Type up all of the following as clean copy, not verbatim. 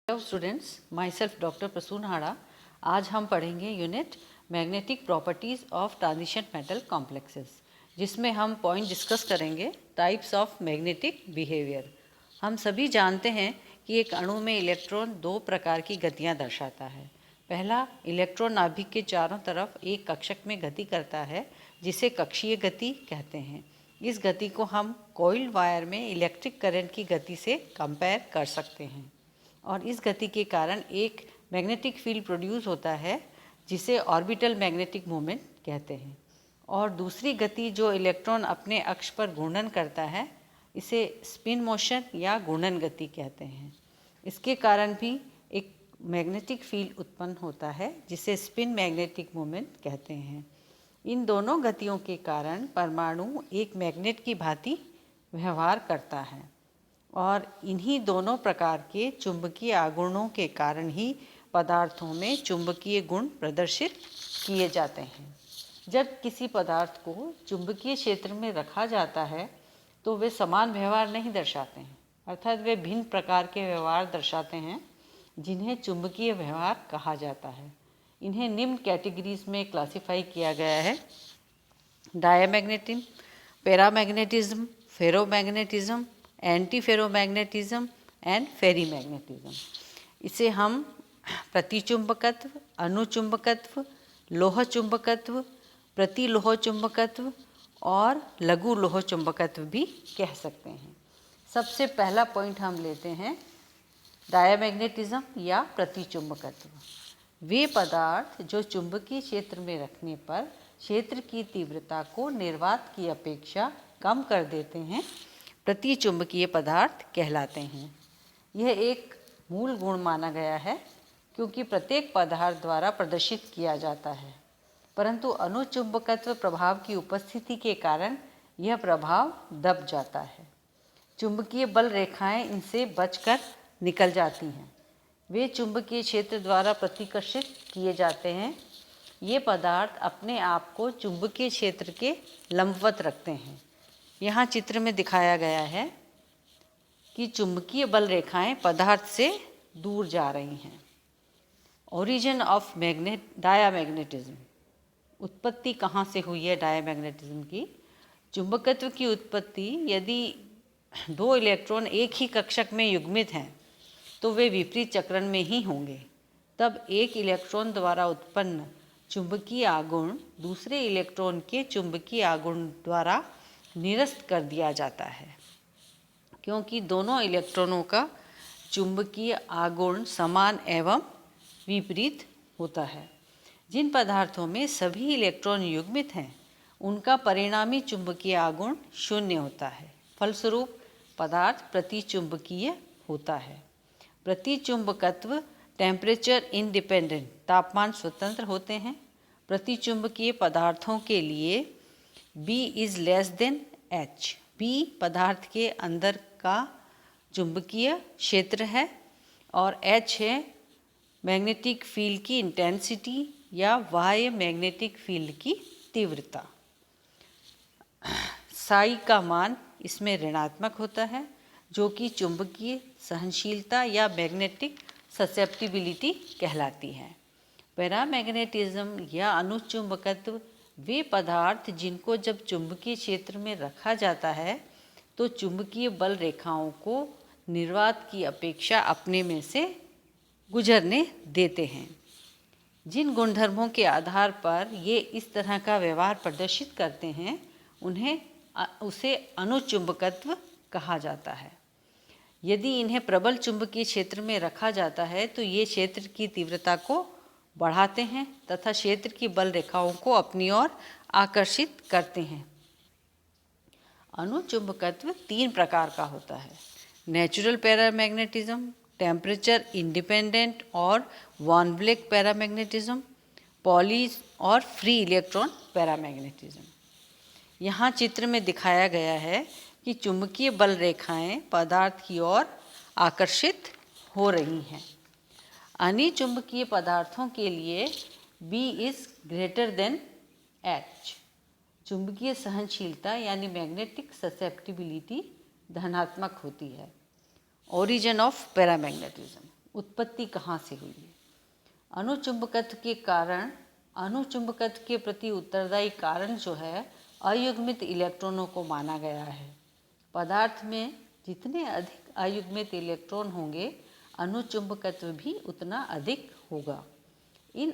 Hello students, myself doctor Prasoon Hada. आज हम पढ़ेंगे unit magnetic properties of transition metal complexes, जिसमें हम पॉइंट डिस्कस करेंगे टाइप्स ऑफ मैग्नेटिक बिहेवियर। हम सभी जानते हैं कि एक अणु में इलेक्ट्रॉन दो प्रकार की गतियां दर्शाता है। पहला, इलेक्ट्रॉन नाभिक के चारों तरफ एक कक्षक में गति करता है, जिसे कक्षीय गति कहते हैं। इस गति को हम कॉइल्ड वायर में इलेक्ट्रिक करंट की गति से कंपेयर कर सकते हैं और इस गति के कारण एक मैग्नेटिक फील्ड प्रोड्यूस होता है, जिसे ऑर्बिटल मैग्नेटिक मोमेंट कहते हैं। और दूसरी गति जो इलेक्ट्रॉन अपने अक्ष पर घूर्णन करता है, इसे स्पिन मोशन या घूर्णन गति कहते हैं। इसके कारण भी एक मैग्नेटिक फील्ड उत्पन्न होता है, जिसे स्पिन मैग्नेटिक मोमेंट कहते हैं। इन दोनों गतियों के कारण परमाणु एक मैग्नेट की भांति व्यवहार करता है और इन्हीं दोनों प्रकार के चुंबकीय आघूर्णों के कारण ही पदार्थों में चुंबकीय गुण प्रदर्शित किए जाते हैं। जब किसी पदार्थ को चुंबकीय क्षेत्र में रखा जाता है तो वे समान व्यवहार नहीं दर्शाते हैं, अर्थात वे भिन्न प्रकार के व्यवहार दर्शाते हैं, जिन्हें चुंबकीय व्यवहार कहा जाता है। इन्हें निम्न कैटेगरीज में क्लासिफाई किया गया है: diamagnetism, paramagnetism, ferromagnetism, anti ferromagnetism and ferrimagnetism. इसे हम प्रतिचुंबकत्व, अनुचुंबकत्व, लोह चुंबकत्व, प्रतिलोह चुंबकत्व और लघु लोह चुंबकत्व भी कह सकते हैं। सबसे पहला पॉइंट हम लेते हैं डायमैग्नेटिज्म या प्रतिचुंबकत्व। वे पदार्थ जो चुंबकीय क्षेत्र में रखने पर क्षेत्र की तीव्रता को निर्वात की अपेक्षा कम कर देते हैं, प्रतिचुंबकीय पदार्थ कहलाते हैं। यह एक मूल गुण माना गया है, क्योंकि प्रत्येक पदार्थ द्वारा प्रदर्शित किया जाता है, परंतु अनुचुंबकत्व प्रभाव की उपस्थिति के कारण यह प्रभाव दब जाता है। चुंबकीय बल रेखाएं इनसे बचकर निकल जाती हैं। वे चुंबकीय क्षेत्र द्वारा प्रतिकर्षित किए जाते हैं। ये पदार्थ अपने आप को चुंबकीय क्षेत्र के लंबवत रखते हैं। यहाँ चित्र में दिखाया गया है कि चुंबकीय बल रेखाएं पदार्थ से दूर जा रही हैं। ओरिजिन ऑफ डायामैग्नेटिज्म, उत्पत्ति कहाँ से हुई है डायामैग्नेटिज्म की? चुंबकत्व की उत्पत्ति, यदि दो इलेक्ट्रॉन एक ही कक्षक में युग्मित हैं तो वे विपरीत चक्रण में ही होंगे। तब एक इलेक्ट्रॉन द्वारा उत्पन्न चुंबकीय आघूर्ण दूसरे इलेक्ट्रॉन के चुंबकीय आघूर्ण द्वारा निरस्त कर दिया जाता है, क्योंकि दोनों इलेक्ट्रॉनों का चुंबकीय आघूर्ण समान एवं विपरीत होता है। जिन पदार्थों में सभी इलेक्ट्रॉन युग्मित हैं, उनका परिणामी चुंबकीय आघूर्ण शून्य होता है। फलस्वरूप पदार्थ प्रतिचुंबकीय होता है। प्रतिचुंबकत्व टेम्परेचर इंडिपेंडेंट, तापमान स्वतंत्र होते हैं। प्रतिचुंबकीय पदार्थों के लिए B is less than H। B पदार्थ के अंदर का चुंबकीय क्षेत्र है और H है मैग्नेटिक फील्ड की इंटेंसिटी या बाह्य मैग्नेटिक फील्ड की तीव्रता। साई का मान इसमें ऋणात्मक होता है, जो कि चुंबकीय सहनशीलता या मैग्नेटिक ससेप्टिबिलिटी कहलाती है। पैरामैग्नेटिज्म या अनुचुंबकत्व वे पदार्थ जिनको जब चुंबकीय क्षेत्र में रखा जाता है तो चुंबकीय बल रेखाओं को निर्वात की अपेक्षा अपने में से गुजरने देते हैं। जिन गुणधर्मों के आधार पर ये इस तरह का व्यवहार प्रदर्शित करते हैं, उसे अनुचुंबकत्व कहा जाता है। यदि इन्हें प्रबल चुंबकीय क्षेत्र में रखा जाता है तो ये क्षेत्र की तीव्रता को बढ़ाते हैं तथा क्षेत्र की बल रेखाओं को अपनी ओर आकर्षित करते हैं। अनुचुंबकत्व तीन प्रकार का होता है: नेचुरल पैरामैग्नेटिज्म, टेम्परेचर इंडिपेंडेंट और वॉन ब्लैक पैरामैग्नेटिज्म, पॉली और फ्री इलेक्ट्रॉन पैरामैग्नेटिज्म। यहाँ चित्र में दिखाया गया है कि चुंबकीय बल रेखाएं पदार्थ की ओर आकर्षित हो रही हैं। अनिचुंबकीय पदार्थों के लिए B is greater than H। चुंबकीय सहनशीलता यानी मैग्नेटिक ससेप्टिबिलिटी धनात्मक होती है। ओरिजिन ऑफ पैरामैग्नेटिज्म, उत्पत्ति कहाँ से हुई है? अणुचुंबकत्व के कारण, अणुचुंबकत्व के प्रति उत्तरदायी कारण जो है अयुग्मित इलेक्ट्रॉनों को माना गया है। पदार्थ में जितने अधिक अयुग्मित इलेक्ट्रॉन होंगे अणुचुंबकत्व भी उतना अधिक होगा। इन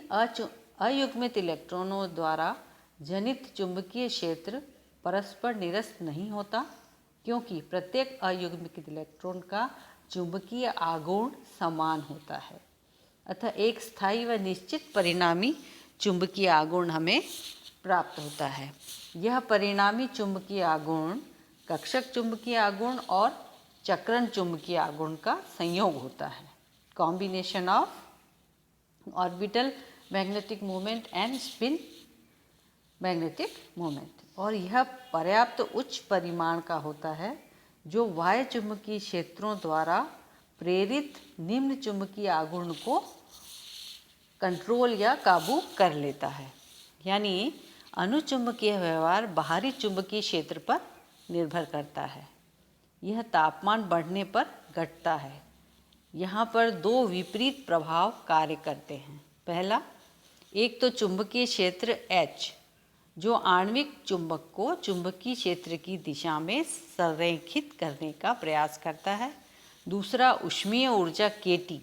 अयुग्मित इलेक्ट्रॉनों द्वारा जनित चुंबकीय क्षेत्र परस्पर निरस्त नहीं होता, क्योंकि प्रत्येक अयुग्मित इलेक्ट्रॉन का चुंबकीय आघूर्ण समान होता है। अतः एक स्थायी व निश्चित परिणामी चुंबकीय आघूर्ण हमें प्राप्त होता है। यह परिणामी चुंबकीय आघूर्ण कक्षक चुंबकीय आघूर्ण और चक्रण चुंबकीय आघूर्ण का संयोग होता है, combination of orbital magnetic moment and spin magnetic moment. और यह पर्याप्त उच्च परिमाण का होता है जो बाह्य चुंबकीय क्षेत्रों द्वारा प्रेरित निम्न चुंबकीय आघूर्ण को कंट्रोल या काबू कर लेता है। यानी अणुचुंबकीय व्यवहार बाहरी चुंबकीय क्षेत्र पर निर्भर करता है। यह तापमान बढ़ने पर घटता है। यहाँ पर दो विपरीत प्रभाव कार्य करते हैं। पहला, एक तो चुंबकीय क्षेत्र H जो आणविक चुंबक को चुंबकीय क्षेत्र की दिशा में संरेखित करने का प्रयास करता है। दूसरा, ऊष्मीय ऊर्जा KT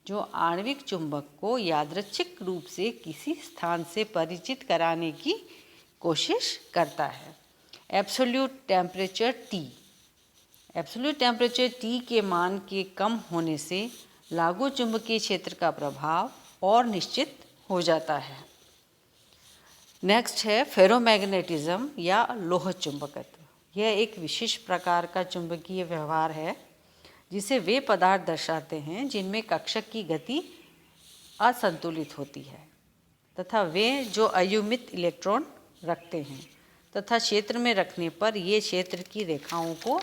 जो आणविक चुंबक को यादृच्छिक रूप से किसी स्थान से परिचित कराने की कोशिश करता है। Absolute temperature T, absolute temperature T के मान के कम होने से लागू चुंबकीय क्षेत्र का प्रभाव और निश्चित हो जाता है। नेक्स्ट है फेरोमैग्नेटिज्म या लोह चुंबकत्व। यह एक विशेष प्रकार का चुंबकीय व्यवहार है जिसे वे पदार्थ दर्शाते हैं जिनमें कक्षक की गति असंतुलित होती है तथा वे जो अयुग्मित इलेक्ट्रॉन रखते हैं तथा क्षेत्र में रखने पर ये क्षेत्र की रेखाओं को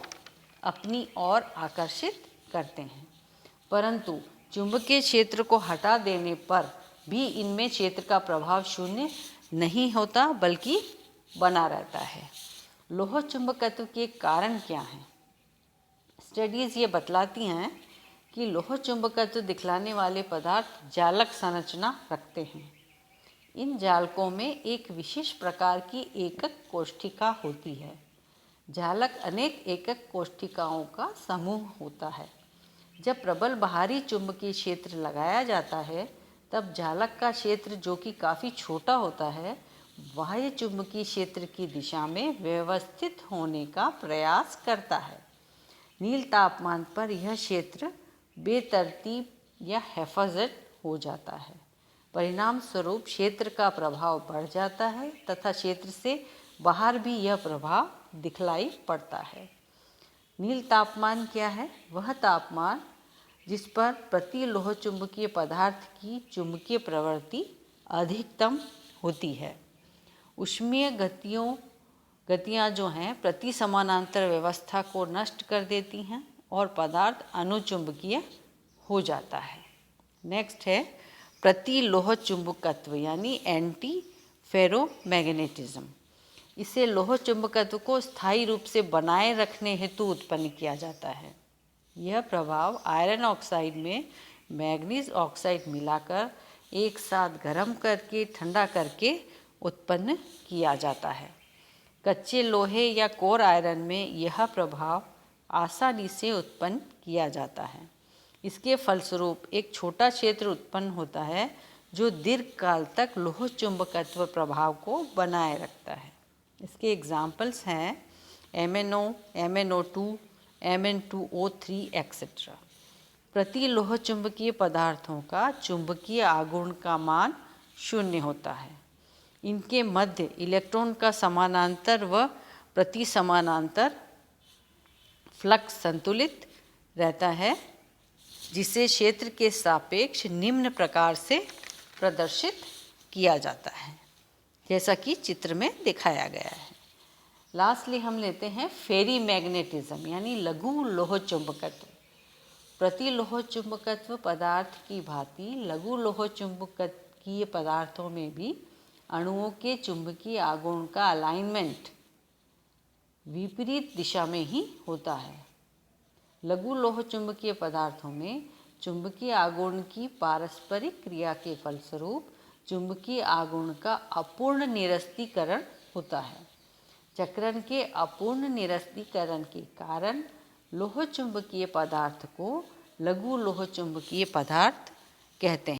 अपनी ओर आकर्षित करते हैं, परंतु चुंबकीय क्षेत्र को हटा देने पर भी इनमें क्षेत्र का प्रभाव शून्य नहीं होता बल्कि बना रहता है। लोह चुंबकत्व के कारण क्या हैं? स्टडीज़ ये बतलाती हैं कि लोह चुंबकत्व दिखलाने वाले पदार्थ जालक संरचना रखते हैं। इन जालकों में एक विशेष प्रकार की एकक कोष्ठिका होती है। जालक अनेक एकक कोष्ठिकाओं का समूह होता है। जब प्रबल बाहरी चुंबकीय क्षेत्र लगाया जाता है तब जालक का क्षेत्र, जो कि काफ़ी छोटा होता है, बाह्य चुंबकीय क्षेत्र की दिशा में व्यवस्थित होने का प्रयास करता है। नील तापमान पर यह क्षेत्र बेतरतीब या हेफाजत हो जाता है। परिणाम स्वरूप क्षेत्र का प्रभाव बढ़ जाता है तथा क्षेत्र से बाहर भी यह प्रभाव दिखलाई पड़ता है। नील तापमान क्या है? वह तापमान जिस पर प्रति लोह चुंबकीय पदार्थ की चुंबकीय प्रवृत्ति अधिकतम होती है। ऊष्मीय गतियाँ जो हैं प्रति समानांतर व्यवस्था को नष्ट कर देती हैं और पदार्थ अनुचुंबकीय हो जाता है। नेक्स्ट है प्रति लोह चुंबकत्व यानी एंटी फेरोमैग्नेटिज्म। इसे लोह चुंबकत्व को स्थायी रूप से बनाए रखने हेतु उत्पन्न किया जाता है। यह प्रभाव आयरन ऑक्साइड में मैग्नीज ऑक्साइड मिलाकर एक साथ गर्म करके ठंडा करके उत्पन्न किया जाता है। कच्चे लोहे या कोर आयरन में यह प्रभाव आसानी से उत्पन्न किया जाता है। इसके फलस्वरूप एक छोटा क्षेत्र उत्पन्न होता है जो दीर्घकाल तक लोह चुंबकत्व प्रभाव को बनाए रखता है। इसके एग्जाम्पल्स हैं MnO, MnO2, Mn2O3 एक्सेट्रा। प्रति लोह चुंबकीय पदार्थों का चुंबकीय आघूर्ण का मान शून्य होता है। इनके मध्य इलेक्ट्रॉन का समानांतर व प्रति समानांतर फ्लक्स संतुलित रहता है, जिसे क्षेत्र के सापेक्ष निम्न प्रकार से प्रदर्शित किया जाता है, जैसा कि चित्र में दिखाया गया है। लास्टली हम लेते हैं फेरी मैग्नेटिज्म यानी लघु लोह चुंबकत्व। प्रति लोह चुंबकत्व पदार्थ की भांति लघु लोह चुंबकीय पदार्थों में भी अणुओं के चुंबकीय आघूर्ण का अलाइनमेंट विपरीत दिशा में ही होता है। लघु लोह चुंबकीय पदार्थों में चुंबकीय आघूर्ण की पारस्परिक क्रिया के फलस्वरूप चुंबकीय आघूर्ण का अपूर्ण निरस्तीकरण होता है। चक्रण के अपूर्ण निरस्तीकरण के कारण लोह चुंबकीय पदार्थ को लघु लोह चुंबकीय पदार्थ कहते हैं।